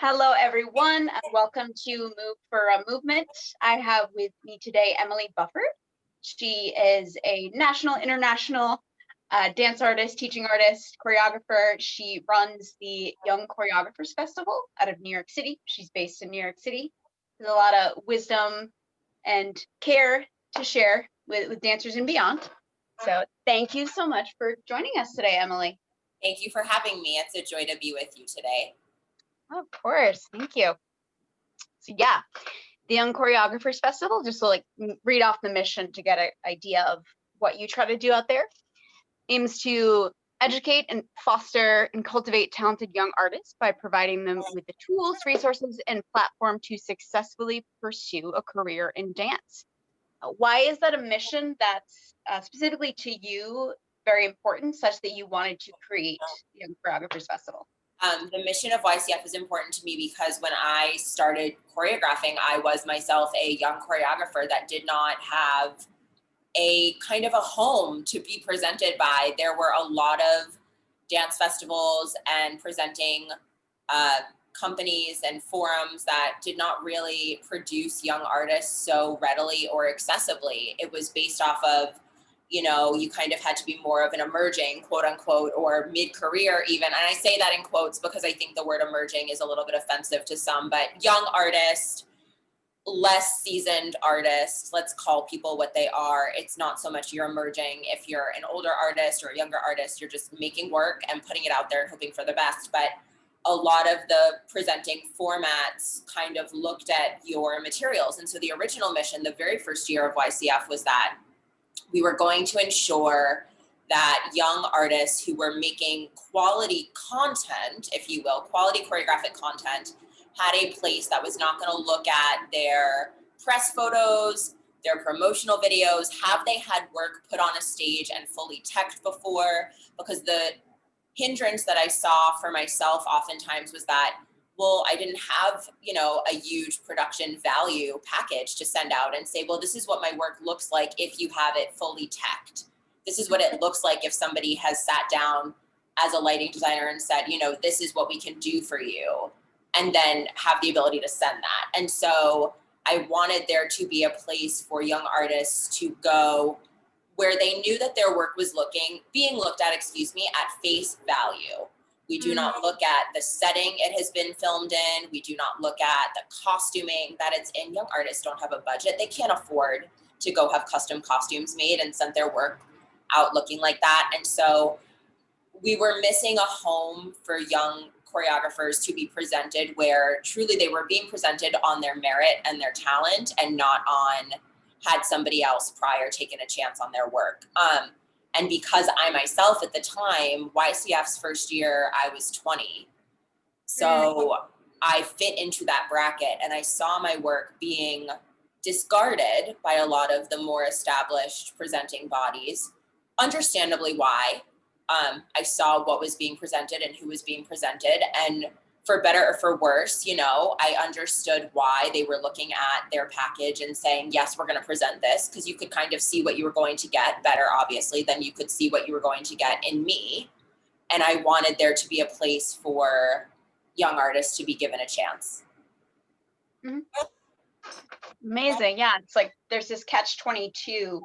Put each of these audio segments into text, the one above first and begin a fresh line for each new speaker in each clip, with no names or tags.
Hello, everyone, and welcome to Move for a Movement. I have with me today Emily Bufford. She is a national, international dance artist, teaching artist, choreographer. She runs the Young Choreographers Festival out of New York City. She's based in New York City. There's a lot of wisdom and care to share with dancers and beyond. So thank you so much for joining us today, Emily.
Thank you for having me. It's a joy to be with you today.
Of course, thank you. So yeah, the Young Choreographers Festival, just to like read off the mission to get an idea of what you try to do out there, aims to educate and foster and cultivate talented young artists by providing them with the tools, resources, and platform to successfully pursue a career in dance. Why is that a mission that's specifically to you very important, such that you wanted to create the Young Choreographers Festival?
The mission of YCF is important to me because when I started choreographing, I was myself a young choreographer that did not have a kind of a home to be presented by. There were a lot of dance festivals and presenting companies and forums that did not really produce young artists so readily or accessibly. It was based off of, you kind of had to be more of an emerging, quote unquote, or mid-career even. And I say that in quotes because I think the word emerging is a little bit offensive to some, but young artist, less seasoned artists, let's call people what they are. It's not so much you're emerging. If you're an older artist or a younger artist, you're just making work and putting it out there and hoping for the best. But a lot of the presenting formats kind of looked at your materials. And so the original mission, the very first year of YCF, was that we were going to ensure that young artists who were making quality content, if you will, quality choreographic content, had a place that was not going to look at their press photos, their promotional videos. Have they had work put on a stage and fully teched before? Because the hindrance that I saw for myself oftentimes was that, well, I didn't have, a huge production value package to send out and say, well, this is what my work looks like if you have it fully teched. This is what it looks like if somebody has sat down as a lighting designer and said, this is what we can do for you, and then have the ability to send that. And so I wanted there to be a place for young artists to go where they knew that their work was being looked at, at face value. We do not look at the setting it has been filmed in. We do not look at the costuming that it's in. Young artists don't have a budget. They can't afford to go have custom costumes made and send their work out looking like that. And so we were missing a home for young choreographers to be presented where truly they were being presented on their merit and their talent and not on had somebody else prior taken a chance on their work. And because I myself at the time, YCF's first year, I was 20. So I fit into that bracket and I saw my work being discarded by a lot of the more established presenting bodies. Understandably why. I saw what was being presented and who was being presented, and for better or for worse, I understood why they were looking at their package and saying, yes, we're going to present this, because you could kind of see what you were going to get better, obviously, than you could see what you were going to get in me. And I wanted there to be a place for young artists to be given a chance.
Mm-hmm. Amazing. Yeah, it's like there's this catch-22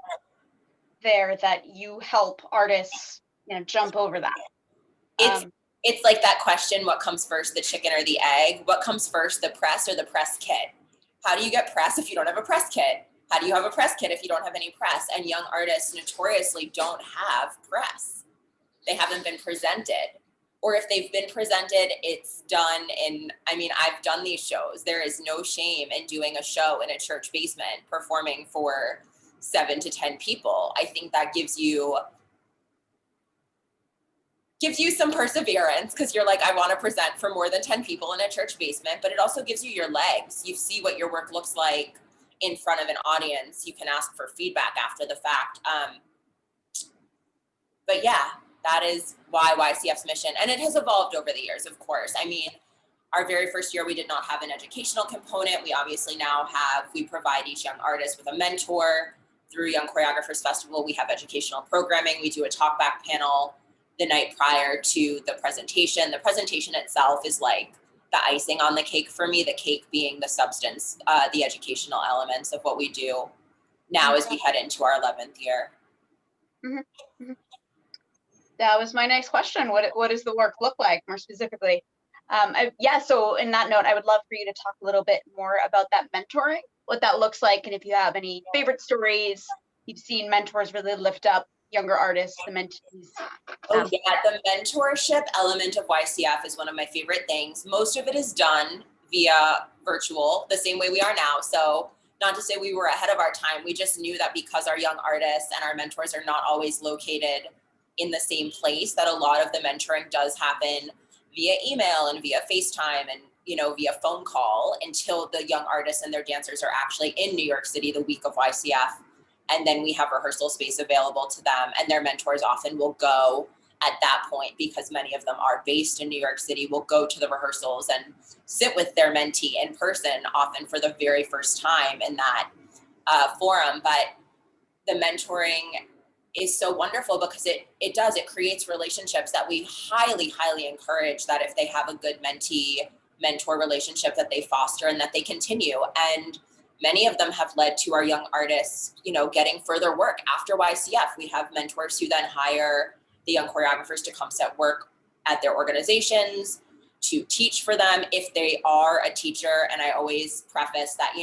there that you help artists jump over that.
It's like that question, what comes first, the chicken or the egg? What comes first, the press or the press kit? How do you get press if you don't have a press kit? How do you have a press kit if you don't have any press? And young artists notoriously don't have press. They haven't been presented. Or if they've been presented, it's done I've done these shows. There is no shame in doing a show in a church basement, performing for 7 to 10 people. I think that gives you some perseverance, because you're like, I want to present for more than 10 people in a church basement, but it also gives you your legs. You see what your work looks like in front of an audience. You can ask for feedback after the fact. But yeah, that is why YCF's mission, and it has evolved over the years, of course. Our very first year, we did not have an educational component. We obviously now we provide each young artist with a mentor. Through Young Choreographers Festival, we have educational programming. We do a talk back panel the night prior to the presentation. The presentation itself is like the icing on the cake for me, the cake being the substance, the educational elements of what we do now as we head into our 11th year.
Mm-hmm. Mm-hmm. That was my next question. What does the work look like more specifically? So in that note, I would love for you to talk a little bit more about that mentoring, what that looks like, and if you have any favorite stories you've seen mentors really lift up younger artists, the mentees.
Oh yeah, the mentorship element of YCF is one of my favorite things. Most of it is done via virtual, the same way we are now. So not to say we were ahead of our time, we just knew that because our young artists and our mentors are not always located in the same place, that a lot of the mentoring does happen via email and via FaceTime and, via phone call until the young artists and their dancers are actually in New York City the week of YCF. And then we have rehearsal space available to them, and their mentors often will go at that point, because many of them are based in New York City, will go to the rehearsals and sit with their mentee in person, often for the very first time in that forum. But the mentoring is so wonderful because it creates relationships that we highly, highly encourage, that if they have a good mentee-mentor relationship, that they foster and that they continue. And many of them have led to our young artists, getting further work after YCF. We have mentors who then hire the young choreographers to come set work at their organizations, to teach for them if they are a teacher. And I always preface that,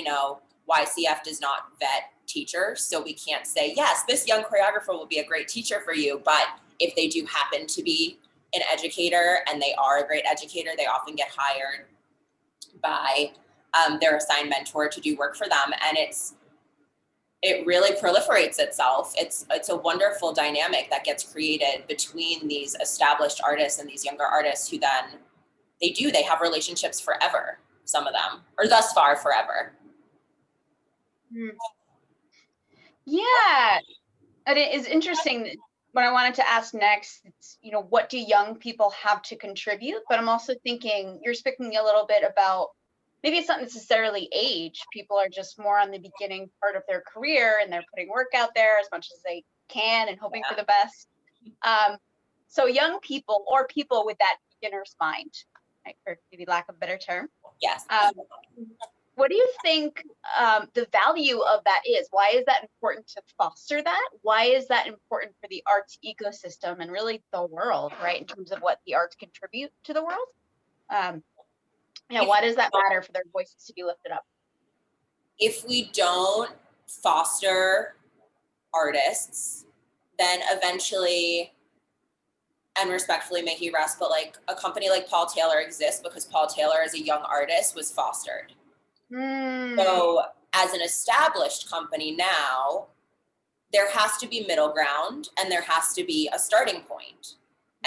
YCF does not vet teachers. So we can't say, yes, this young choreographer will be a great teacher for you. But if they do happen to be an educator and they are a great educator, they often get hired by their assigned mentor to do work for them. And it really proliferates itself. It's a wonderful dynamic that gets created between these established artists and these younger artists who then they have relationships forever, some of them, or thus far forever.
Yeah, and it is interesting. What I wanted to ask next, it's, what do young people have to contribute? But I'm also thinking, you're speaking a little bit about, maybe it's not necessarily age. People are just more on the beginning part of their career, and they're putting work out there as much as they can and hoping for the best. So young people, or people with that beginner's mind, right, for maybe lack of a better term.
Yes.
What do you think the value of that is? Why is that important to foster that? Why is that important for the arts ecosystem and really the world, right, in terms of what the arts contribute to the world? Why does that matter for their voices to be lifted up?
If we don't foster artists, then eventually, and respectfully may he rest, but like a company like Paul Taylor exists because Paul Taylor as a young artist was fostered. So as an established company now, there has to be middle ground and there has to be a starting point.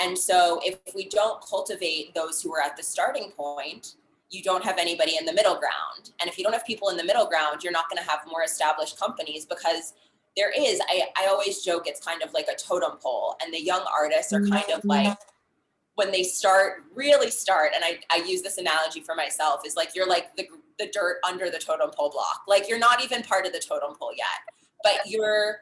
And so if we don't cultivate those who are at the starting point, you don't have anybody in the middle ground. And if you don't have people in the middle ground, you're not going to have more established companies, because there is, I always joke, it's kind of like a totem pole, and the young artists are kind of like, when they really start, and I use this analogy for myself, is like, you're like the dirt under the totem pole block. Like, you're not even part of the totem pole yet, but you're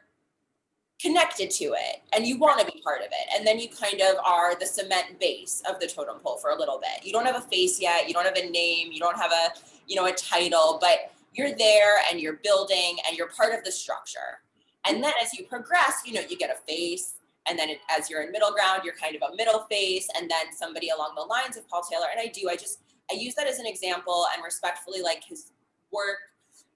connected to it and you want to be part of it. And then you kind of are the cement base of the totem pole for a little bit. You don't have a face yet. You don't have a name. You don't have a title, but you're there and you're building and you're part of the structure. And then as you progress, you get a face. And then as you're in middle ground, you're kind of a middle face, and then somebody along the lines of Paul Taylor. And I use that as an example, and respectfully, like, his work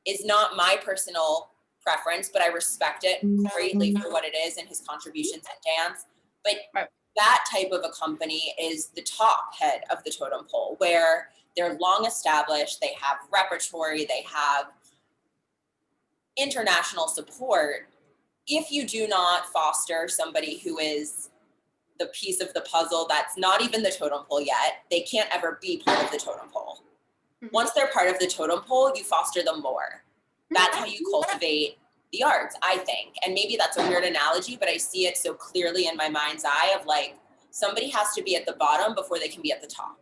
is not my personal preference, but I respect it greatly for what it is and his contributions in dance. But that type of a company is the top head of the totem pole, where they're long established, they have repertory, they have international support. If you do not foster somebody who is the piece of the puzzle that's not even the totem pole yet, they can't ever be part of the totem pole. Once they're part of the totem pole, you foster them more. That's how you cultivate the arts, I think. And maybe that's a weird analogy, but I see it so clearly in my mind's eye of like, somebody has to be at the bottom before they can be at the top.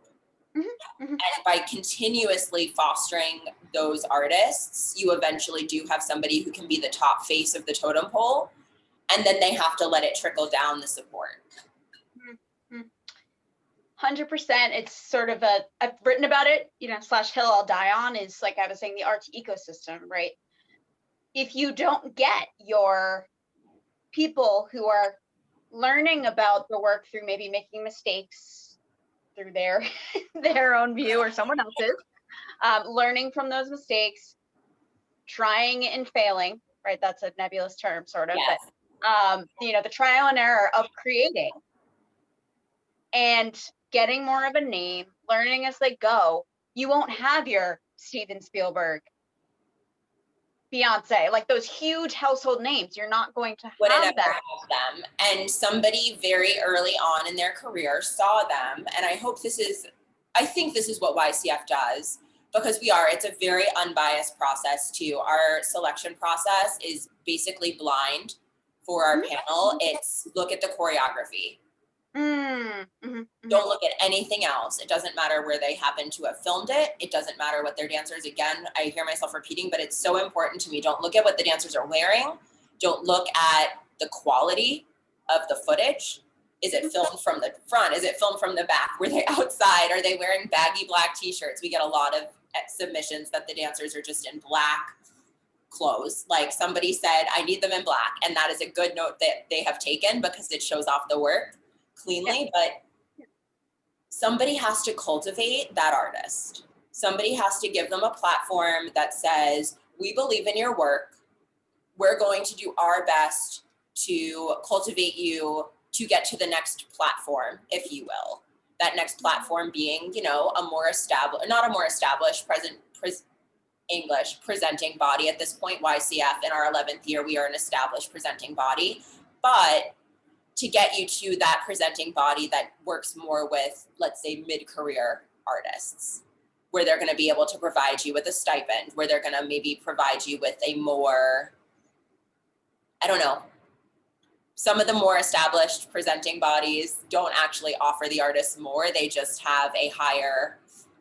And by continuously fostering those artists, you eventually do have somebody who can be the top face of the totem pole, and then they have to let it trickle down the support.
100%. It's sort of I've written about it, / hill I'll die on, is like I was saying, the arts ecosystem, right? If you don't get your people who are learning about the work through maybe making mistakes through their their own view or someone else's, learning from those mistakes, trying and failing, right? That's a nebulous term, sort of,
Yes.
but the trial and error of creating and getting more of a name, learning as they go. You won't have your Steven Spielberg, Beyonce, like those huge household names. You're not going to
Wouldn't
have
ever
that.
have them. And somebody very early on in their career saw them. And I think this is what YCF does, because it's a very unbiased process too. Our selection process is basically blind for our panel. It's look at the choreography. Don't look at anything else. It doesn't matter where they happen to have filmed it. It doesn't matter what their dancers, again, I hear myself repeating, but it's so important to me. Don't look at what the dancers are wearing. Don't look at the quality of the footage. Is it filmed from the front? Is it filmed from the back? Were they outside? Are they wearing baggy black t-shirts? We get a lot of submissions that the dancers are just in black clothes. Like somebody said, I need them in black. And that is a good note that they have taken, because it shows off the work cleanly. But somebody has to cultivate that artist. Somebody has to give them a platform that says, we believe in your work. We're going to do our best to cultivate you to get to the next platform, if you will. That next platform being, a more established, not a more established English presenting body. At this point, YCF, in our 11th year, we are an established presenting body. But to get you to that presenting body that works more with, let's say, mid-career artists, where they're going to be able to provide you with a stipend, where they're going to maybe provide you with a more, I don't know, some of the more established presenting bodies don't actually offer the artists more. They just have a higher,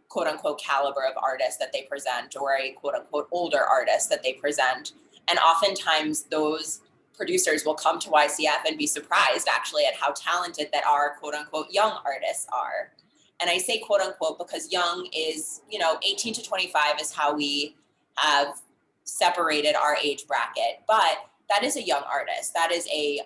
quote unquote, caliber of artist that they present, or a quote unquote older artist that they present. And oftentimes those producers will come to YCF and be surprised actually at how talented that our quote unquote young artists are. And I say quote unquote because young is, 18 to 25 is how we have separated our age bracket. But that is a young artist. That is a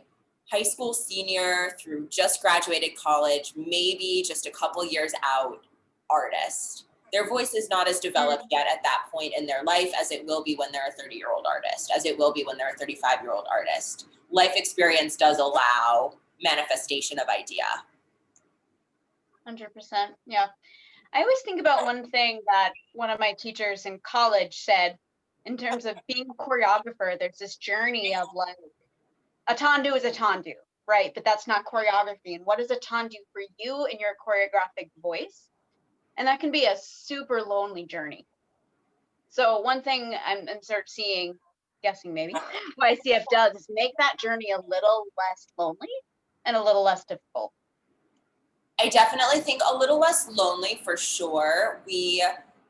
high school senior through just graduated college, maybe just a couple years out artist. Their voice is not as developed yet at that point in their life as it will be when they're a 30-year-old artist, as it will be when they're a 35-year-old artist. Life experience does allow manifestation of idea.
100%. Yeah. I always think about one thing that one of my teachers in college said in terms of being a choreographer. There's this journey of like, a tendu is a tendu, right? But that's not choreography. And what is a tendu for you in your choreographic voice? And that can be a super lonely journey. So one thing I'm sort of guessing maybe, YCF does is make that journey a little less lonely and a little less difficult.
I definitely think a little less lonely for sure. We,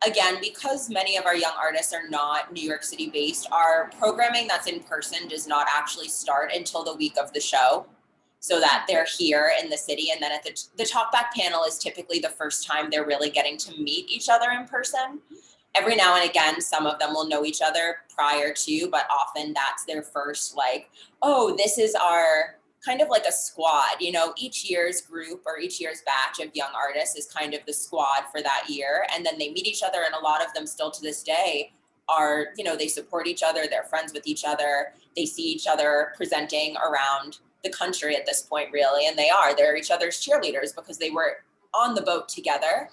again, because many of our young artists are not New York City based, our programming that's in person does not actually start until the week of the show, so that they're here in the city. And then at the talkback panel is typically the first time they're really getting to meet each other in person. Every now and again, some of them will know each other prior to, but often that's their first, like, oh, this is our kind of like a squad. Each year's group or each year's batch of young artists is kind of the squad for that year. And then they meet each other, and a lot of them still to this day are, they support each other, they're friends with each other, they see each other presenting around the country at this point, really, and they're each other's cheerleaders because they were on the boat together.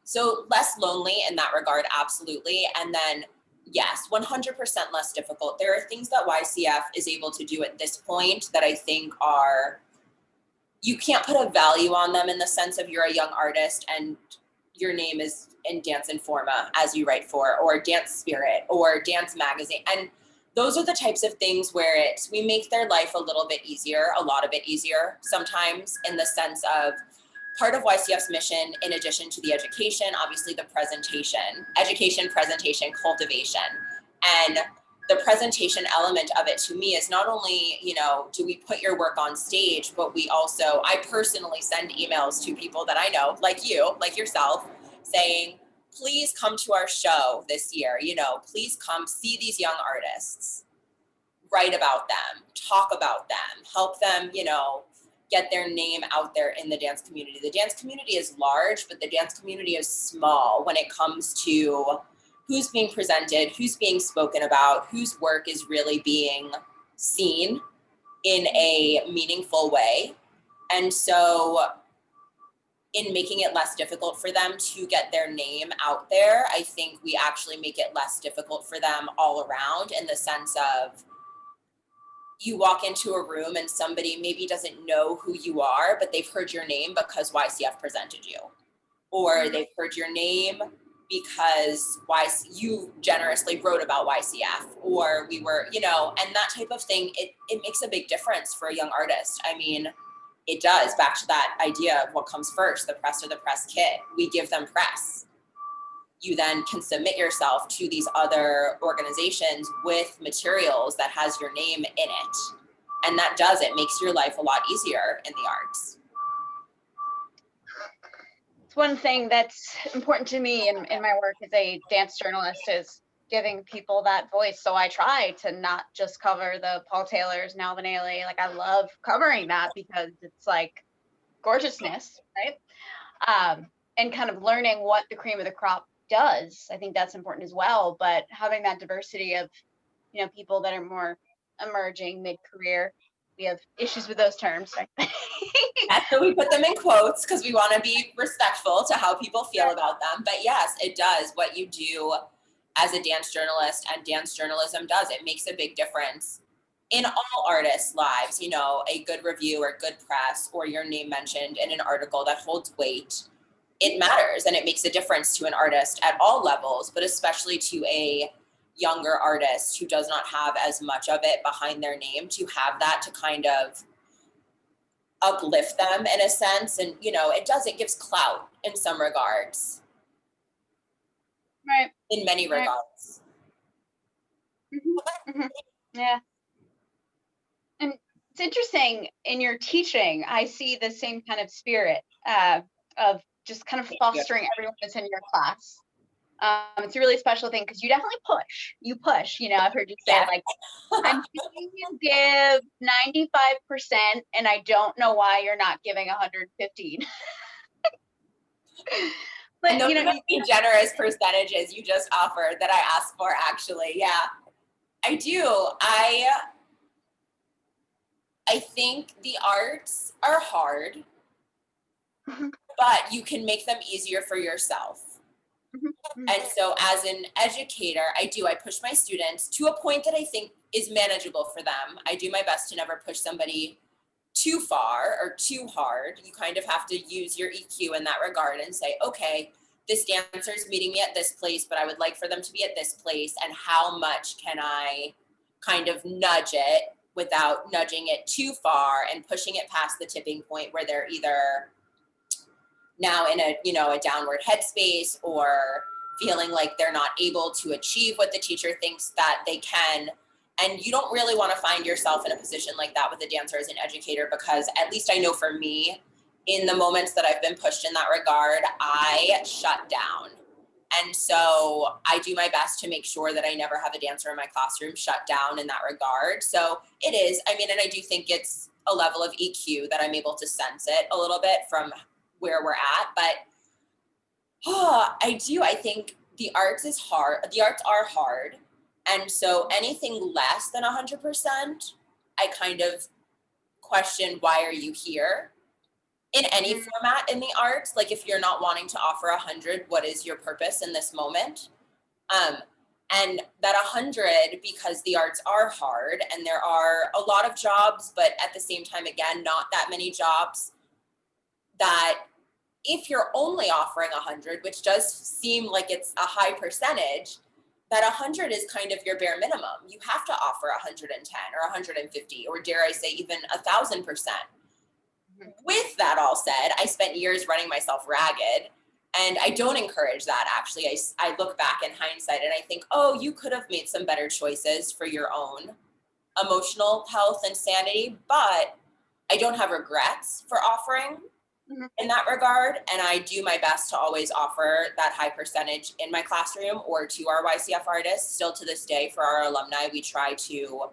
So less lonely in that regard, absolutely. And then, yes, 100% less difficult. There are things that YCF is able to do at this point that I think you can't put a value on them in the sense of you're a young artist and your name is in Dance Informa as you write for, or Dance Spirit, or Dance Magazine. And those are the types of things where we make their life a lot bit easier sometimes, in the sense of part of YCF's mission, in addition to the education, obviously the education, presentation, cultivation. And the presentation element of it to me is not only, you know, do we put your work on stage, but we also, I personally send emails to people that I know, like you, like yourself, saying, please come to our show this year, you know, please come see these young artists, write about them, talk about them, help them, you know, get their name out there in the dance community. The dance community is large, but the dance community is small when it comes to who's being presented, who's being spoken about, whose work is really being seen in a meaningful way. And so in making it less difficult for them to get their name out there, I think we actually make it less difficult for them all around, in the sense of, you walk into a room and somebody maybe doesn't know who you are, but they've heard your name because YCF presented you, or they've heard your name because you generously wrote about YCF, or we were, you know, and that type of thing, it makes a big difference for a young artist. I mean, it does. Back to that idea of what comes first, the press or the press kit. We give them press. You then can submit yourself to these other organizations with materials that has your name in it. And that does, it makes your life a lot easier in the arts.
One thing that's important to me in my work as a dance journalist is giving people that voice. So I try to not just cover the Paul Taylors and Alvin Ailey. Like, I love covering that because it's like gorgeousness, right? And kind of learning what the cream of the crop does. I think that's important as well. But having that diversity of, you know, people that are more emerging, mid-career. We have issues with those terms, right?
That's so we put them in quotes because we want to be respectful to how people feel about them. But yes, it does. What you do as a dance journalist, and dance journalism does, it makes a big difference in all artists' lives. You know, a good review or good press or your name mentioned in an article that holds weight, it matters, and it makes a difference to an artist at all levels, but especially to a younger artist who does not have as much of it behind their name, to have that to kind of uplift them in a sense. And, you know, it gives clout in some regards.
Right.
In many regards.
Mm-hmm. Mm-hmm. Yeah. And it's interesting, in your teaching, I see the same kind of spirit of just kind of fostering everyone that's in your class. It's a really special thing because you definitely push. You push, you know, I've heard you say, like, I'm seeing you give 95% and I don't know why you're not giving 115. But,
and those
you know,
are the generous percentages you just offered that I asked for, actually. Yeah, I do. I think the arts are hard, but you can make them easier for yourself. And so as an educator, I push my students to a point that I think is manageable for them. I do my best to never push somebody too far or too hard. You kind of have to use your EQ in that regard and say, okay, this dancer is meeting me at this place, but I would like for them to be at this place. And how much can I kind of nudge it without nudging it too far and pushing it past the tipping point where they're either now in a, you know, a downward headspace, or feeling like they're not able to achieve what the teacher thinks that they can. And you don't really want to find yourself in a position like that with a dancer as an educator, because at least I know for me, in the moments that I've been pushed in that regard, I shut down. And so I do my best to make sure that I never have a dancer in my classroom shut down in that regard. So it is, I mean, and I do think it's a level of EQ that I'm able to sense it a little bit from where we're at. But I think the arts is hard. The arts are hard. And so anything less than 100%, I kind of question, why are you here? In any format in the arts, like if you're not wanting to offer 100, what is your purpose in this moment? And that 100, because the arts are hard and there are a lot of jobs, but at the same time, again, not that many jobs, that if you're only offering 100, which does seem like it's a high percentage, that 100 is kind of your bare minimum. You have to offer 110 or 150, or dare I say even 1,000%. With that all said, I spent years running myself ragged. And I don't encourage that, actually. I look back in hindsight and I think, oh, you could have made some better choices for your own emotional health and sanity, but I don't have regrets for offering in that regard. And I do my best to always offer that high percentage in my classroom or to our YCF artists. Still to this day, for our alumni, we try to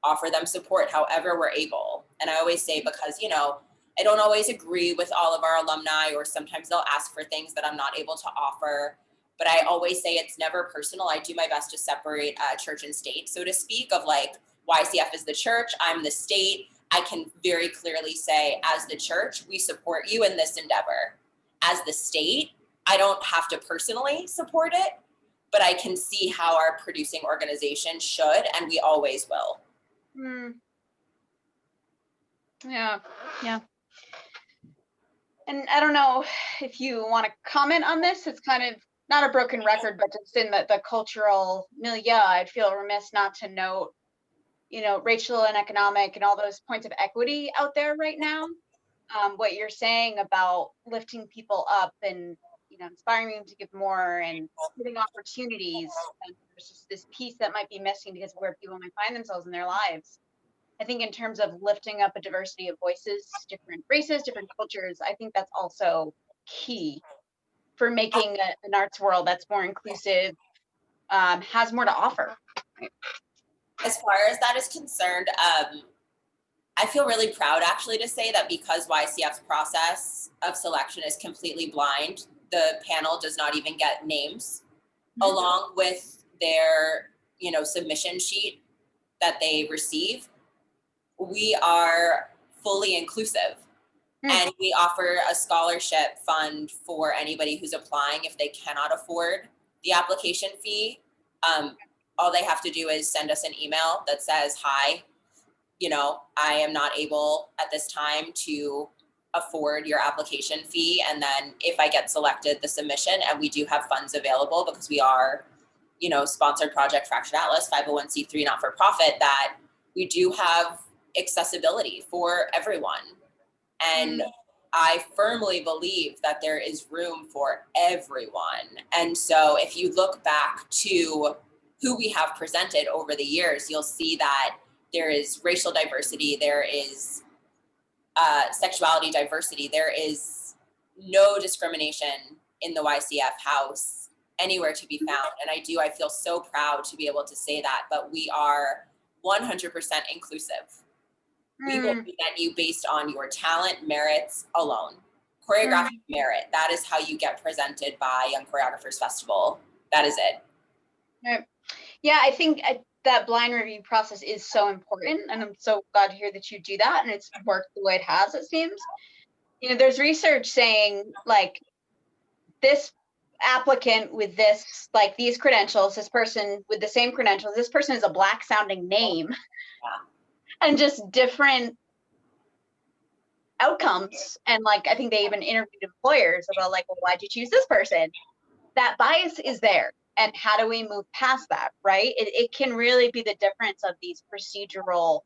offer them support however we're able. And I always say, because, you know, I don't always agree with all of our alumni, or sometimes they'll ask for things that I'm not able to offer. But I always say it's never personal. I do my best to separate church and state, so to speak, of like, YCF is the church, I'm the state. I can very clearly say, as the church, we support you in this endeavor. As the state, I don't have to personally support it, but I can see how our producing organization should, and we always will.
Yeah. And I don't know if you want to comment on this. It's kind of not a broken record, but just in the cultural milieu, I'd feel remiss not to note, you know, racial and economic and all those points of equity out there right now. What you're saying about lifting people up and, you know, inspiring them to give more and giving opportunities. And there's just this piece that might be missing because of where people might find themselves in their lives. I think in terms of lifting up a diversity of voices, different races, different cultures, I think that's also key for making an arts world that's more inclusive, has more to offer.
As far as that is concerned, I feel really proud, actually, to say that because YCF's process of selection is completely blind, the panel does not even get names along with their, you know, submission sheet that they receive. We are fully inclusive, and we offer a scholarship fund for anybody who's applying if they cannot afford the application fee. All they have to do is send us an email that says, hi, you know, I am not able at this time to afford your application fee. And then if I get selected, the submission, and we do have funds available because we are, you know, sponsored Project Fractured Atlas, 501c3 not-for-profit, that we do have accessibility for everyone. And I firmly believe that there is room for everyone. And so if you look back to who we have presented over the years, you'll see that there is racial diversity, there is sexuality diversity, there is no discrimination in the YCF house anywhere to be found. And I feel so proud to be able to say that, but we are 100% inclusive. We will present you based on your talent, merits alone. Choreographic merit, that is how you get presented by Young Choreographers Festival. That is it.
Right. Yeah, I think that blind review process is so important, and I'm so glad to hear that you do that, and it's worked the way it has, it seems. You know, there's research saying, like, this applicant with this, like, these credentials, this person with the same credentials, this person is a Black sounding name. Yeah. And just different outcomes. And, like, I think they even interviewed employers about, like, well, why'd you choose this person? That bias is there. And how do we move past that, right? It can really be the difference of these procedural,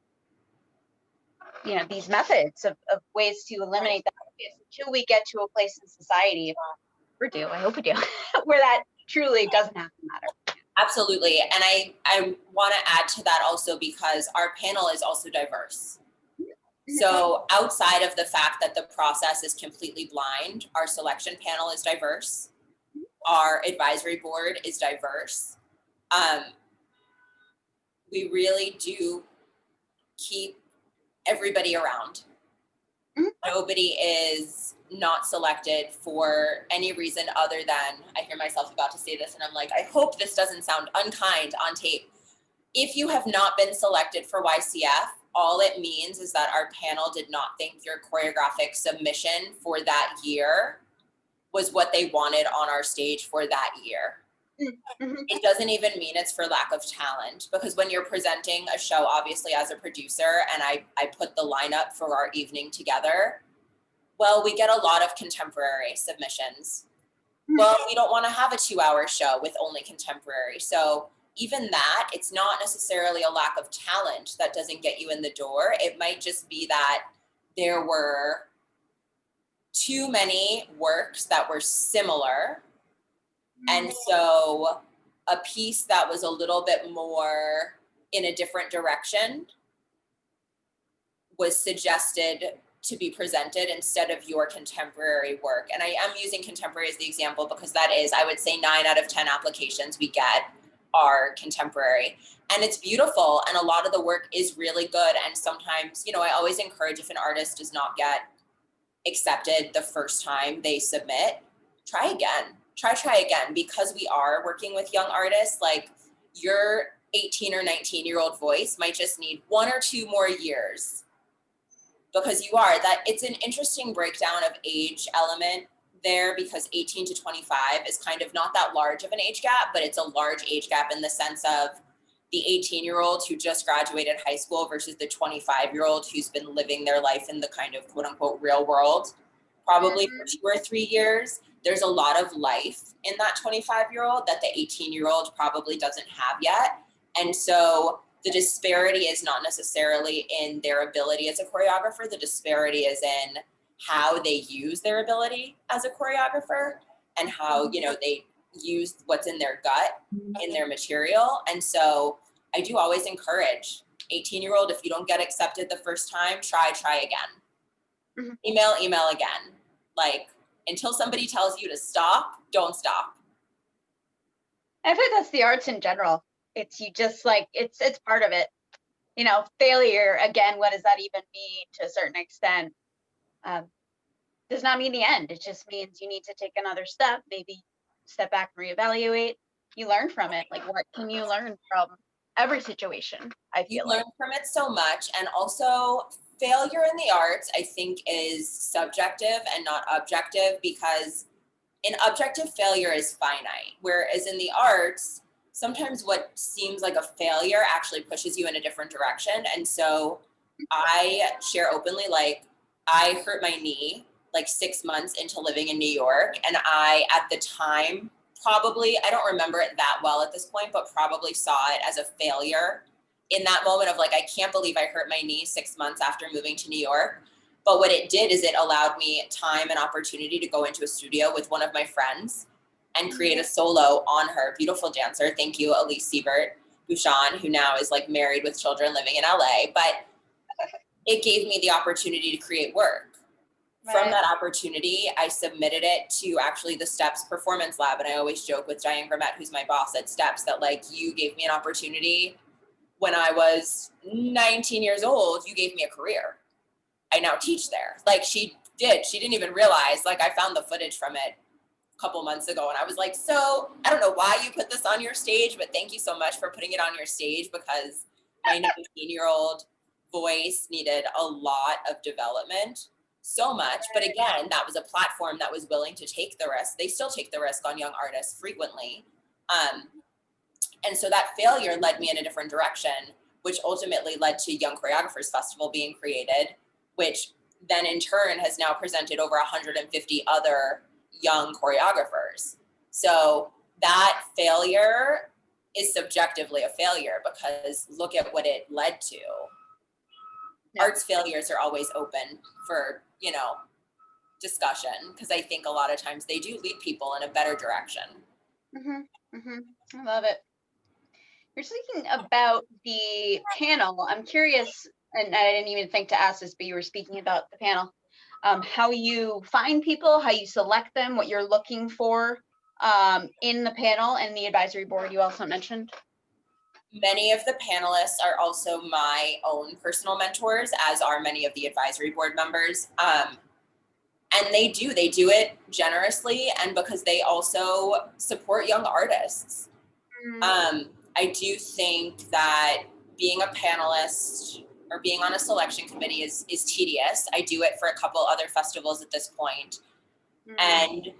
you know, these methods of ways to eliminate that bias until we get to a place in society, I hope we do, where that truly doesn't have to matter.
Absolutely. And I want to add to that also, because our panel is also diverse. So outside of the fact that the process is completely blind, our selection panel is diverse. Our advisory board is diverse. We really do keep everybody around. Nobody is not selected for any reason other than, I hear myself about to say this and I'm like, I hope this doesn't sound unkind on tape. If you have not been selected for YCF, all it means is that our panel did not think your choreographic submission for that year was what they wanted on our stage for that year. It doesn't even mean it's for lack of talent, because when you're presenting a show, obviously as a producer, and I put the lineup for our evening together, well, we get a lot of contemporary submissions. Well, we don't want to have a 2-hour show with only contemporary. So even that, it's not necessarily a lack of talent that doesn't get you in the door. It might just be that there were too many works that were similar. And so a piece that was a little bit more in a different direction was suggested to be presented instead of your contemporary work. And I am using contemporary as the example because that is, I would say 9 out of 10 applications we get are contemporary. And it's beautiful. And a lot of the work is really good. And sometimes, I always encourage, if an artist does not get accepted the first time they submit, try again, try again, because we are working with young artists. Like, your 18 or 19-year-old voice might just need 1 or 2 more years, because it's an interesting breakdown of age element there, because 18 to 25 is kind of not that large of an age gap, but it's a large age gap in the sense of the 18-year-old who just graduated high school versus the 25-year-old who's been living their life in the kind of quote unquote real world, probably for 2 or 3 years. There's a lot of life in that 25-year-old that the 18-year-old probably doesn't have yet. And so the disparity is not necessarily in their ability as a choreographer. The disparity is in how they use their ability as a choreographer and how, they use what's in their gut, in their material. And so I do always encourage 18-year-old, if you don't get accepted the first time, try again. Email again. Like, until somebody tells you to stop, don't stop.
I think that's the arts in general. It's it's part of it. Failure, again, what does that even mean to a certain extent? Does not mean the end. It just means you need to take another step, maybe step back and reevaluate. You learn from it. Like, what can you learn from every situation? I feel
learn from it so much. And also, failure in the arts, I think, is subjective and not objective, because an objective failure is finite, whereas in the arts, sometimes what seems like a failure actually pushes you in a different direction. And so I share openly, like, I hurt my knee like 6 months into living in New York. And I, at the time, probably, I don't remember it that well at this point, but probably saw it as a failure in that moment of like, I can't believe I hurt my knee 6 months after moving to New York. But what it did is it allowed me time and opportunity to go into a studio with one of my friends and create a solo on her. Beautiful dancer. Thank you, Elise Siebert Bouchon, who now is like married with children living in LA. But it gave me the opportunity to create work. Right. From that opportunity, I submitted it to actually the Steps Performance Lab. And I always joke with Diane Grimmett, who's my boss at Steps, that like, you gave me an opportunity when I was 19 years old. You gave me a career. I now teach there. Like, she didn't even realize, like, I found the footage from it a couple months ago. And I was like, so I don't know why you put this on your stage, but thank you so much for putting it on your stage, because my 19-year-old voice needed a lot of development, so much. But again, that was a platform that was willing to take the risk. They still take the risk on young artists frequently. And so that failure led me in a different direction, which ultimately led to Young Choreographers Festival being created, which then in turn has now presented over 150 other young choreographers. So that failure is subjectively a failure, because look at what it led to. Yeah. Arts failures are always open for, discussion, because I think a lot of times they do lead people in a better direction.
I love it. You're speaking about the panel. I'm curious, and I didn't even think to ask this, but you were speaking about the panel, how you find people, how you select them, what you're looking for in the panel and the advisory board you also mentioned.
Many of the panelists are also my own personal mentors, as are many of the advisory board members. And they do it generously, and because they also support young artists. I do think that being a panelist or being on a selection committee is tedious. I do it for a couple other festivals at this point. And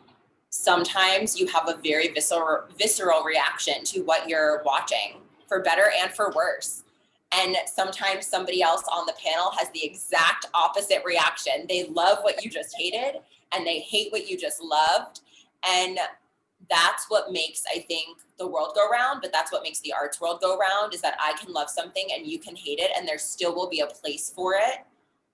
sometimes you have a very visceral reaction to what you're watching, for better and for worse. And sometimes somebody else on the panel has the exact opposite reaction. They love what you just hated, and they hate what you just loved. And that's what makes, I think, the world go round, but that's what makes the arts world go round, is that I can love something and you can hate it, and there still will be a place for it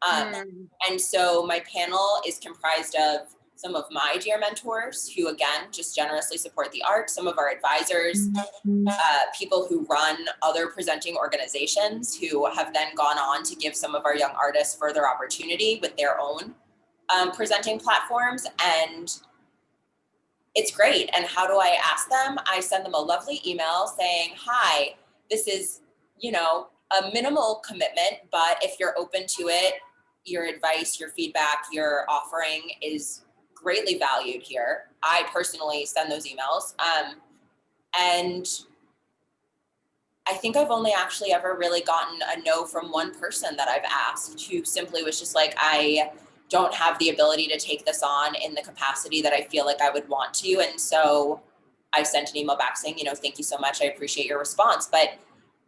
And so my panel is comprised of some of my dear mentors who, again, just generously support the art, some of our advisors, people who run other presenting organizations who have then gone on to give some of our young artists further opportunity with their own presenting platforms. And it's great. And how do I ask them? I send them a lovely email saying, hi, this is, a minimal commitment, but if you're open to it, your advice, your feedback, your offering is greatly valued here. I personally send those emails. And I think I've only actually ever really gotten a no from one person that I've asked, who simply was just like, I don't have the ability to take this on in the capacity that I feel like I would want to. And so I sent an email back saying, thank you so much. I appreciate your response. But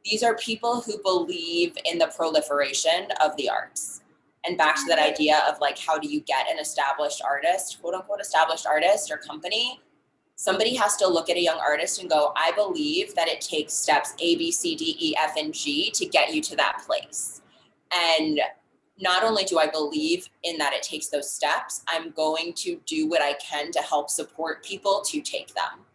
these are people who believe in the proliferation of the arts. And back to that idea of like, how do you get an established artist, quote unquote, established artist or company? Somebody has to look at a young artist and go, I believe that it takes steps A, B, C, D, E, F, and G to get you to that place. And not only do I believe in that it takes those steps, I'm going to do what I can to help support people to take them.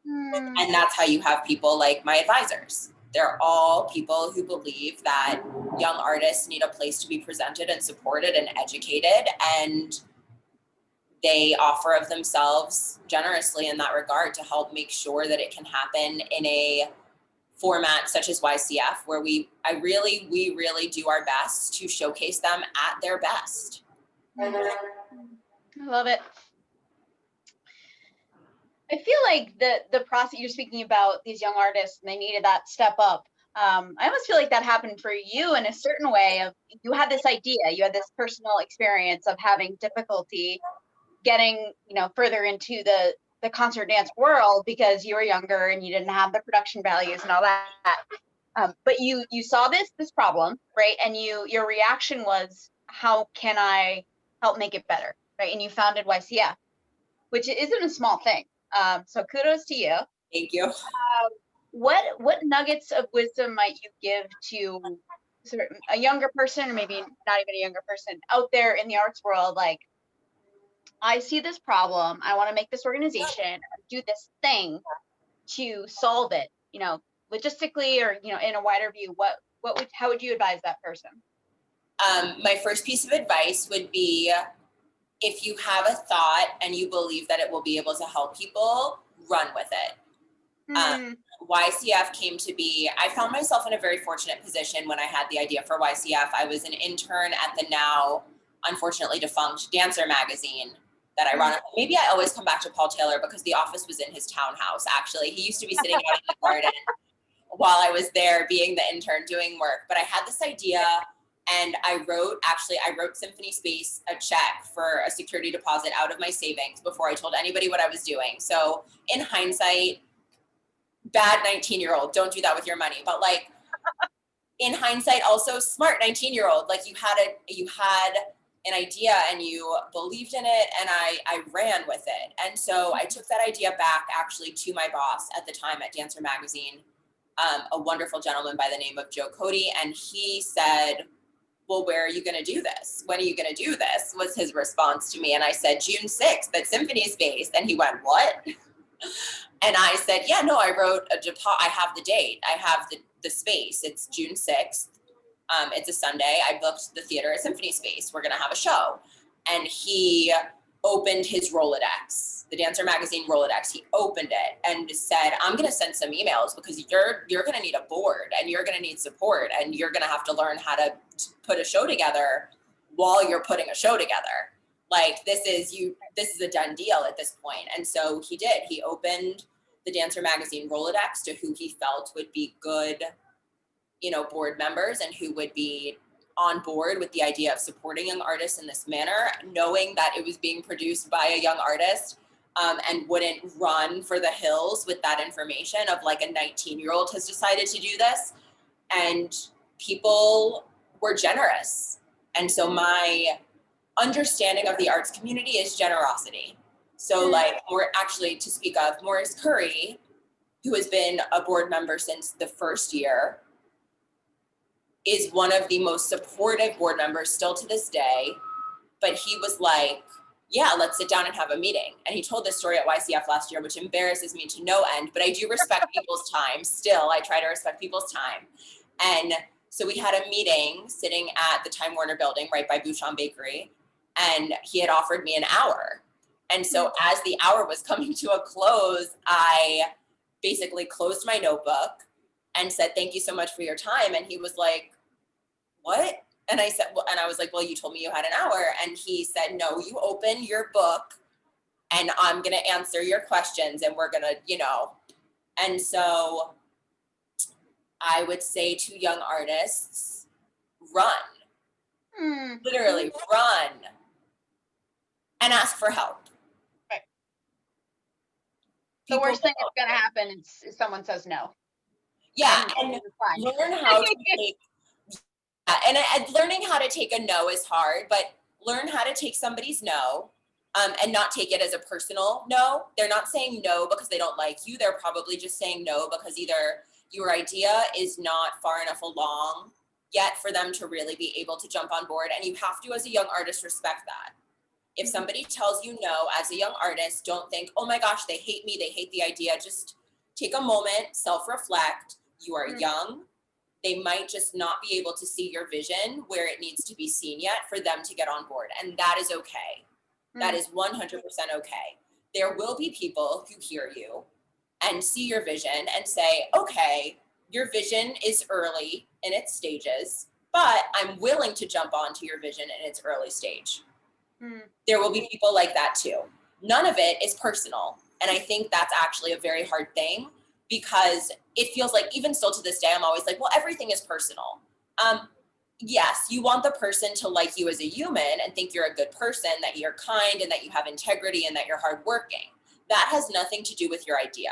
And that's how you have people like my advisors. They're all people who believe that young artists need a place to be presented and supported and educated, and they offer of themselves generously in that regard to help make sure that it can happen in a format such as YCF, where we really do our best to showcase them at their best.
I love it. I feel like the process you're speaking about, these young artists, and they needed that step up. I almost feel like that happened for you in a certain way. Of you had this idea, you had this personal experience of having difficulty getting, further into the concert dance world because you were younger and you didn't have the production values and all that. But you saw this problem, right? And your reaction was, how can I help make it better, right? And you founded YCF, which isn't a small thing. So kudos to you.
Thank you.
What nuggets of wisdom might you give to sort of a younger person, or maybe not even a younger person out there in the arts world? Like, I see this problem, I want to make this organization do this thing to solve it, logistically, or, in a wider view, how would you advise that person?
My first piece of advice would be, if you have a thought and you believe that it will be able to help people, run with it. YCF came to be, I found myself in a very fortunate position when I had the idea for YCF. I was an intern at the now unfortunately defunct Dancer magazine that I run. Maybe I always come back to Paul Taylor because the office was in his townhouse, actually. He used to be sitting out in the garden while I was there being the intern doing work. But I had this idea, and I wrote Symphony Space a check for a security deposit out of my savings before I told anybody what I was doing. So in hindsight, bad 19-year-old, don't do that with your money. But like, in hindsight, also smart 19-year-old, like you had an idea and you believed in it, and I ran with it. And so I took that idea back actually to my boss at the time at Dancer magazine, a wonderful gentleman by the name of Joe Cody. And he said, well, where are you going to do this? When are you going to do this? Was his response to me. And I said, June 6th at Symphony Space. And he went, what? And I said, yeah, no, I wrote I have the date. I have the space. It's June 6th. It's a Sunday. I booked the theater at Symphony Space. We're going to have a show. And he opened his Rolodex, the Dancer magazine Rolodex. He opened it and said, I'm going to send some emails because you're going to need a board and you're going to need support and you're going to have to learn how to put a show together while you're putting a show together. Like, this is a done deal at this point. And so he did. He opened the Dancer magazine Rolodex to who he felt would be good, board members and who would be on board with the idea of supporting young artists in this manner, knowing that it was being produced by a young artist, and wouldn't run for the hills with that information of like a 19-year-old has decided to do this. And people were generous. And so my understanding of the arts community is generosity. So like, to speak of Morris Curry, who has been a board member since the first year, is one of the most supportive board members still to this day. But he was like, yeah, let's sit down and have a meeting. And he told this story at YCF last year, which embarrasses me to no end, but I do respect people's time. Still, I try to respect people's time. And so we had a meeting sitting at the Time Warner building right by Bouchon Bakery. And he had offered me an hour. And so as the hour was coming to a close, I basically closed my notebook and said, thank you so much for your time. And he was like, what? And I said, well, and I was like, well, you told me you had an hour. And he said, no, you open your book and I'm going to answer your questions and we're going to, you know. And so I would say to young artists, run, literally run and ask for help.
Right. The worst thing that's going to happen is someone says no.
Yeah. And learn how to take and learning how to take a no is hard, but learn how to take somebody's no and not take it as a personal no. They're not saying no because they don't like you. They're probably just saying no because either your idea is not far enough along yet for them to really be able to jump on board. And you have to, as a young artist, respect that. If somebody tells you no as a young artist, don't think, oh my gosh, they hate me, they hate the idea. Just take a moment, self-reflect. You are young. They might just not be able to see your vision where it needs to be seen yet for them to get on board. And that is okay. That is 100% okay. There will be people who hear you and see your vision and say, okay, your vision is early in its stages, but I'm willing to jump onto your vision in its early stage. There will be people like that too. None of it is personal. And I think that's actually a very hard thing, because it feels like, even still to this day, I'm always like, well, everything is personal. Yes, you want the person to like you as a human and think you're a good person, that you're kind and that you have integrity and that you're hardworking. That has nothing to do with your idea.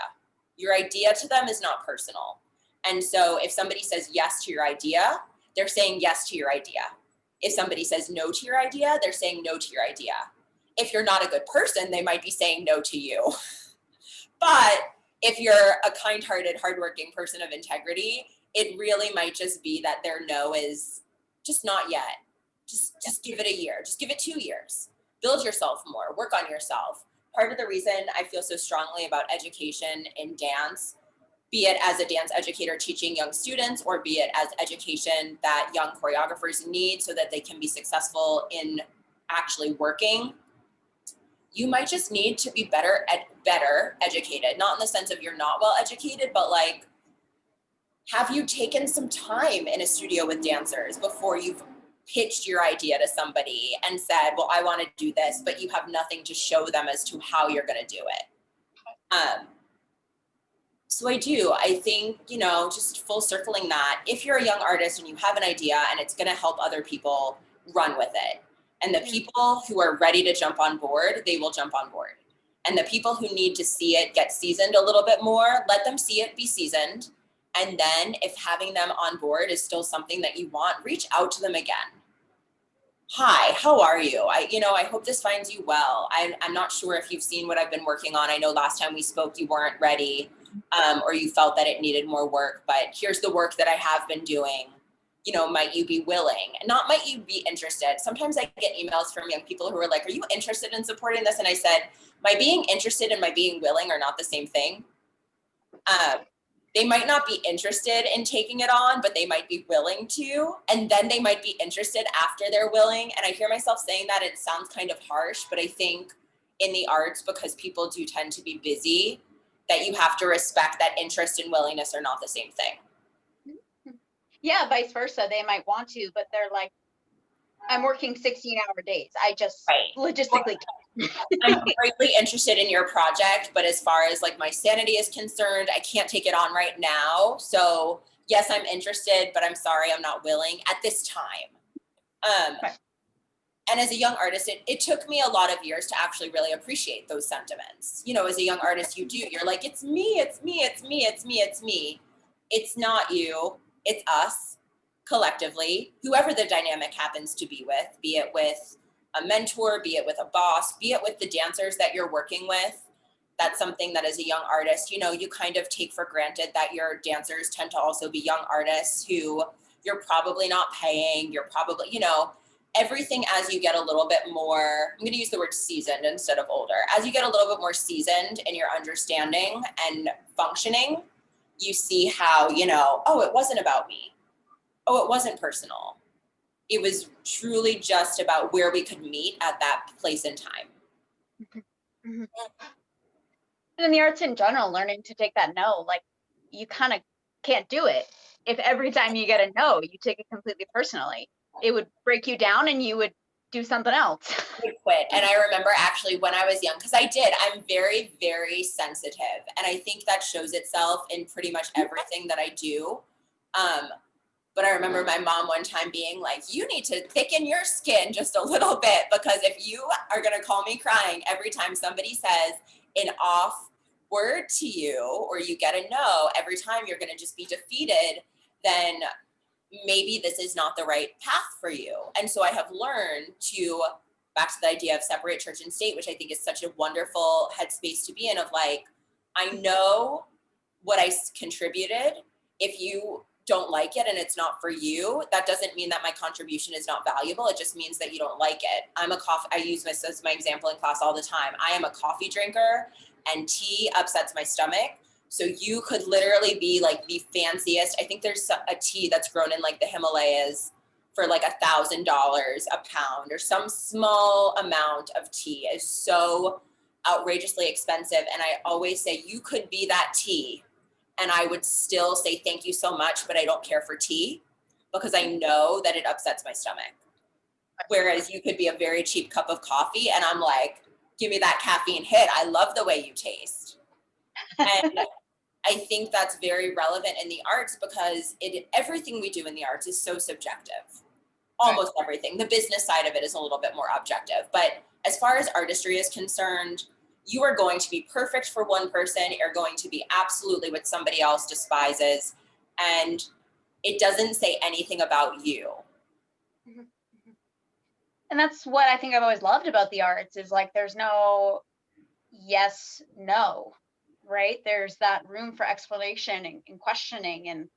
Your idea to them is not personal. And so if somebody says yes to your idea, they're saying yes to your idea. If somebody says no to your idea, they're saying no to your idea. If you're not a good person, they might be saying no to you. But if you're a kind-hearted, hardworking person of integrity, it really might just be that their no is just not yet. Just give it a year. Just give it 2 years. Build yourself more. Work on yourself. Part of the reason I feel so strongly about education in dance, be it as a dance educator teaching young students, or be it as education that young choreographers need so that they can be successful in actually working, you might just need to be better educated. Not in the sense of you're not well educated, but like, have you taken some time in a studio with dancers before you've pitched your idea to somebody and said, well, I want to do this, but you have nothing to show them as to how you're going to do it. So I think, you know, just full circling that, if you're a young artist and you have an idea and it's going to help other people, run with it. And the people who are ready to jump on board, they will jump on board. And the people who need to see it get seasoned a little bit more, let them see it, be seasoned. And then if having them on board is still something that you want, reach out to them again. Hi, how are you? I hope this finds you well. I'm not sure if you've seen what I've been working on. I know last time we spoke, you weren't ready, or you felt that it needed more work, but here's the work that I have been doing. You know, might you be willing? Not might you be interested. Sometimes I get emails from young people who are like, are you interested in supporting this? And I said, my being interested and my being willing are not the same thing. They might not be interested in taking it on, but they might be willing to. And then they might be interested after they're willing. And I hear myself saying that, it sounds kind of harsh, but I think in the arts, because people do tend to be busy, that you have to respect that interest and willingness are not the same thing.
Yeah, vice versa. They might want to, but they're like, I'm working 16-hour days. I just logistically can't.
I'm greatly interested in your project, but as far as like my sanity is concerned, I can't take it on right now. So yes, I'm interested, but I'm sorry, I'm not willing at this time. And as a young artist, it took me a lot of years to actually really appreciate those sentiments. You know, as a young artist, you're like, it's me, it's me, it's me, it's me, it's me. It's not you, it's us collectively, whoever the dynamic happens to be it with a mentor, be it with a boss, be it with the dancers that you're working with. That's something that as a young artist, you know, you kind of take for granted that your dancers tend to also be young artists who you're probably not paying, you're probably, you know, everything as you get a little bit more, I'm going to use the word seasoned instead of older. As you get a little bit more seasoned in your understanding and functioning, you see how, you know, oh, it wasn't about me. Oh, it wasn't personal. It was truly just about where we could meet at that place and time.
Mm-hmm. And in the arts in general, learning to take that no, like you kind of can't do it. If every time you get a no, you take it completely personally, it would break you down and you would do something else.
I quit. And I remember actually when I was young, because I'm very, very sensitive. And I think that shows itself in pretty much everything that I do. But I remember my mom one time being like, you need to thicken your skin just a little bit, because if you are going to call me crying every time somebody says an off word to you, or you get a no, every time you're going to just be defeated, then maybe this is not the right path for you. And so I have learned to, back to the idea of separate church and state, which I think is such a wonderful headspace to be in, of like, I know what I contributed. If you don't like it and it's not for you, that doesn't mean that my contribution is not valuable. It just means that you don't like it. I use this as my example in class all the time. I am a coffee drinker and tea upsets my stomach. So you could literally be like the fanciest. I think there's a tea that's grown in like the Himalayas for like $1,000 a pound, or some small amount of tea is so outrageously expensive. And I always say, you could be that tea and I would still say thank you so much, but I don't care for tea because I know that it upsets my stomach. Whereas you could be a very cheap cup of coffee and I'm like, give me that caffeine hit. I love the way you taste. And I think that's very relevant in the arts, because everything we do in the arts is so subjective. Almost everything. The business side of it is a little bit more objective. But as far as artistry is concerned, you are going to be perfect for one person. You're going to be absolutely what somebody else despises. And it doesn't say anything about you.
And that's what I think I've always loved about the arts, is like there's no yes, no, right? There's that room for exploration and questioning. And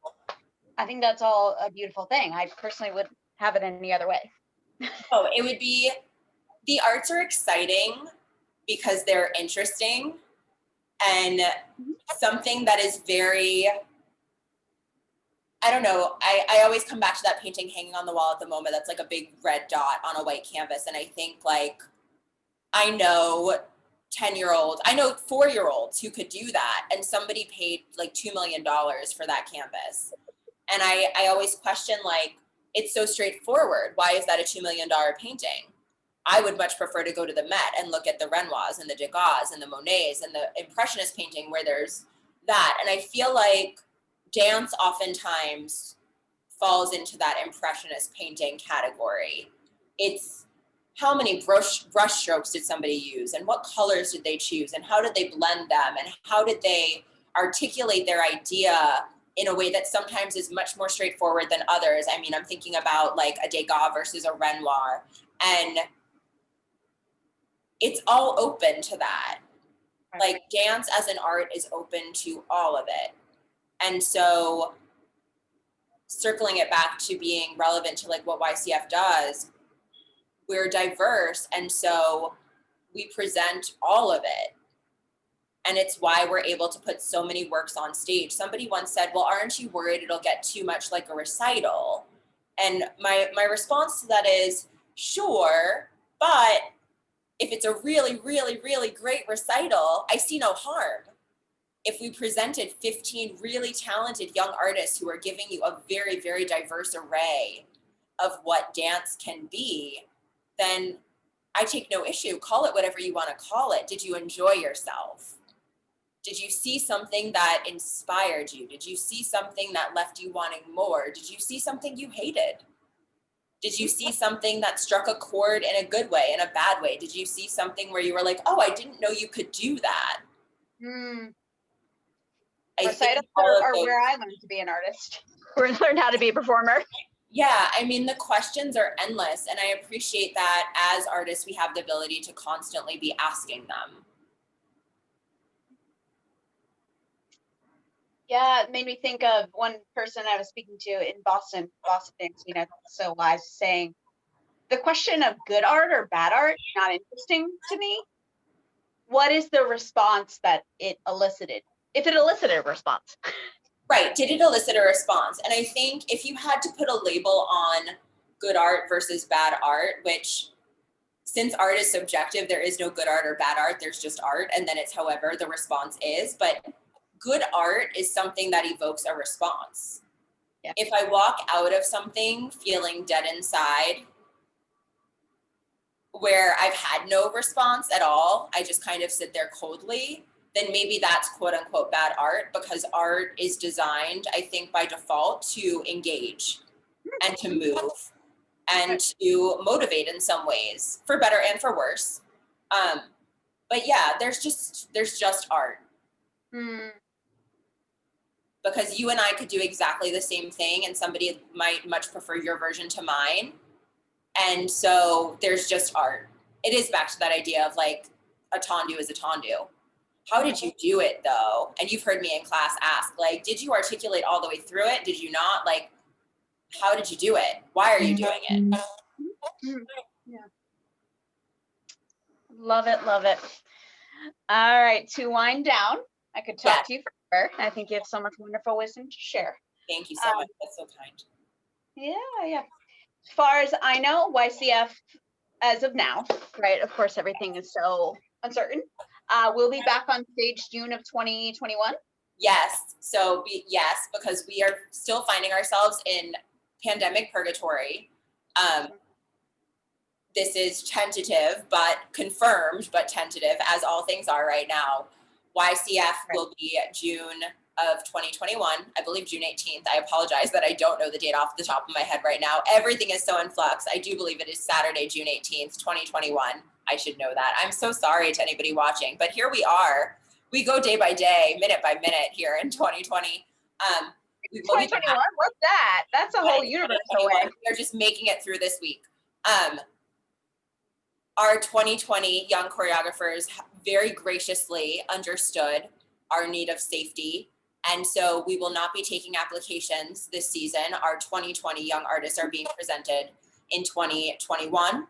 I think that's all a beautiful thing. I personally wouldn't have it any other way.
Oh, it would be, the arts are exciting because they're interesting, and something that is very, I don't know, I always come back to that painting hanging on the wall at the moment that's like a big red dot on a white canvas. And I think like, I know 10-year-olds, I know 4-year-olds who could do that, and somebody paid like $2 million for that canvas. And I always question, like, it's so straightforward. Why is that a $2 million painting? I would much prefer to go to the Met and look at the Renoirs and the Degas and the Monets and the Impressionist painting where there's that. And I feel like dance oftentimes falls into that Impressionist painting category. It's how many brush strokes did somebody use, and what colors did they choose, and how did they blend them, and how did they articulate their idea in a way that sometimes is much more straightforward than others. I mean, I'm thinking about like a Degas versus a Renoir, and it's all open to that. Like dance as an art is open to all of it. And so circling it back to being relevant to like what YCF does, we're diverse. And so we present all of it. And it's why we're able to put so many works on stage. Somebody once said, well, aren't you worried it'll get too much like a recital? And my response to that is, sure, but if it's a really, really, really great recital, I see no harm. If we presented 15 really talented young artists who are giving you a very, very diverse array of what dance can be, then I take no issue. Call it whatever you want to call it. Did you enjoy yourself? Did you see something that inspired you? Did you see something that left you wanting more? Did you see something you hated? Did you see something that struck a chord in a good way, in a bad way? Did you see something where you were like, oh, I didn't know you could do that?
Recitals are where I learned to be an artist, or learned how to be a performer.
Yeah, I mean, the questions are endless, and I appreciate that as artists, we have the ability to constantly be asking them.
Yeah, it made me think of one person I was speaking to in Boston Dance, so wise, saying the question of good art or bad art, not interesting to me. What is the response that it elicited? If it elicited a response.
Right. Did it elicit a response? And I think if you had to put a label on good art versus bad art, which since art is subjective, there is no good art or bad art, there's just art. And then it's however the response is. But good art is something that evokes a response.
Yeah.
If I walk out of something feeling dead inside, where I've had no response at all, I just kind of sit there coldly, then maybe that's quote unquote bad art, because art is designed, I think, by default to engage and to move and to motivate in some ways, for better and for worse. But yeah, there's just art. Because you and I could do exactly the same thing and somebody might much prefer your version to mine. And so there's just art. It is back to that idea of like a tendu is a tendu. How did you do it though? And you've heard me in class ask, like, did you articulate all the way through it? Did you not? Like, how did you do it? Why are you doing it?
Yeah. Love it, love it. All right, to wind down, I could talk to you forever. I think you have so much wonderful wisdom to share.
Thank you so much. That's so kind.
Yeah. As far as I know, YCF, as of now, right? Of course, everything is so uncertain. We'll be back on stage June of 2021.
Yes. So yes, because we are still finding ourselves in pandemic purgatory. This is tentative, but confirmed, but tentative, as all things are right now. YCF will be June of 2021, I believe June 18th. I apologize that I don't know the date off the top of my head right now. Everything is so in flux. I do believe it is Saturday, June 18th, 2021. I should know that. I'm so sorry to anybody watching, but here we are. We go day by day, minute by minute here in 2020.
2021, what's that? That's a whole universe away.
They're just making it through this week. Our 2020 Young Choreographers very graciously understood our need of safety. And so we will not be taking applications this season. Our 2020 young artists are being presented in 2021.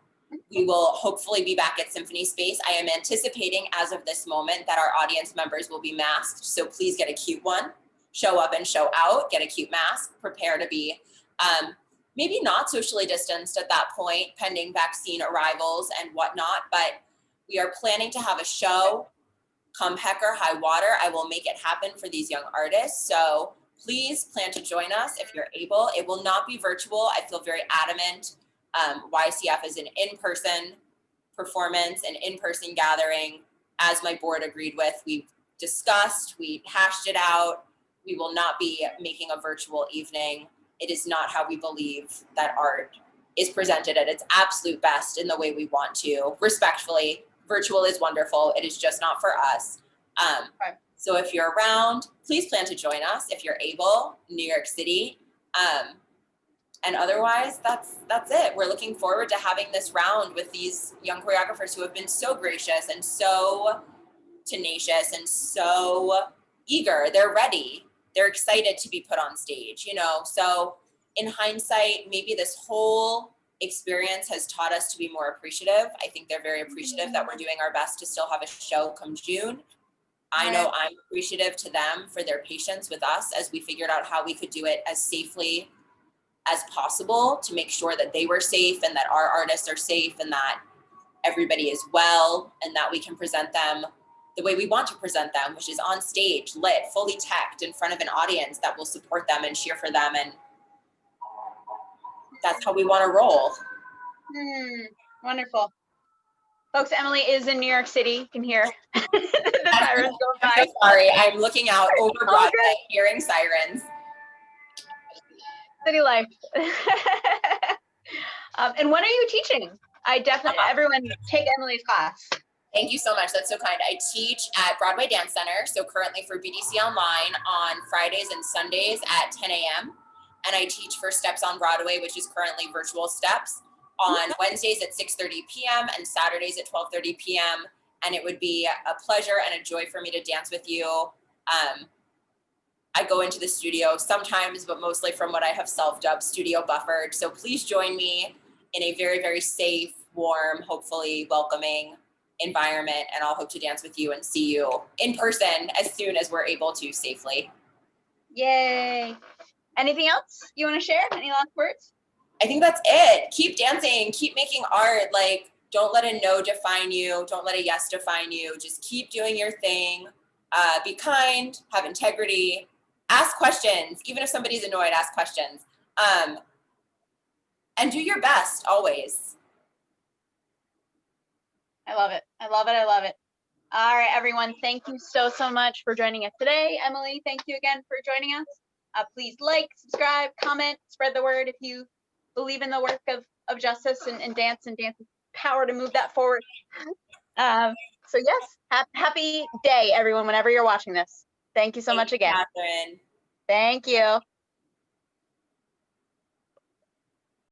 We will hopefully be back at Symphony Space. I am anticipating as of this moment that our audience members will be masked. So please get a cute one. Show up and show out, get a cute mask, prepare to be maybe not socially distanced at that point, pending vaccine arrivals and whatnot, but we are planning to have a show. Come heck or high water, I will make it happen for these young artists. So please plan to join us if you're able. It will not be virtual. I feel very adamant. YCF is an in-person performance, an in-person gathering, as my board agreed with. We discussed, we hashed it out. We will not be making a virtual evening. It is not how we believe that art is presented at its absolute best in the way we want to. Respectfully, virtual is wonderful. It is just not for us. So if you're around, please plan to join us if you're able, New York City. And otherwise, that's it. We're looking forward to having this round with these young choreographers who have been so gracious and so tenacious and so eager. They're ready. They're excited to be put on stage, So in hindsight, maybe this whole experience has taught us to be more appreciative. I think they're very appreciative that we're doing our best to still have a show come June. I know I'm appreciative to them for their patience with us as we figured out how we could do it as safely as possible to make sure that they were safe and that our artists are safe and that everybody is well and that we can present them the way we want to present them, which is on stage, lit, fully teched in front of an audience that will support them and cheer for them. And that's how we want to roll.
Wonderful. Folks, Emily is in New York City. You can hear the sirens going by.
I'm so sorry. I'm looking out over Broadway, hearing sirens.
City life. And when are you teaching? Everyone take Emily's class.
Thank you so much. That's so kind. I teach at Broadway Dance Center. So currently for BDC Online on Fridays and Sundays at 10 a.m. And I teach for Steps on Broadway, which is currently virtual steps, on Wednesdays at 6:30 p.m. and Saturdays at 12:30 p.m. And it would be a pleasure and a joy for me to dance with you. I go into the studio sometimes, but mostly from what I have self-dubbed studio buffered. So please join me in a very, very safe, warm, hopefully welcoming environment, and I'll hope to dance with you and see you in person as soon as we're able to safely.
Yay. Anything else you want to share? Any last words?
I think that's it. Keep dancing, keep making art. Like, don't let a no define you. Don't let a yes define you. Just keep doing your thing. Be kind, have integrity, ask questions. Even if somebody's annoyed, ask questions. And do your best always.
I love it. I love it. I love it. All right, everyone. Thank you so much for joining us today. Emily, thank you again for joining us. Please like, subscribe, comment, spread the word if you believe in the work of justice and dance's power to move that forward. So yes, happy day, everyone, whenever you're watching this. Thank you so much again.
Catherine.
Thank you.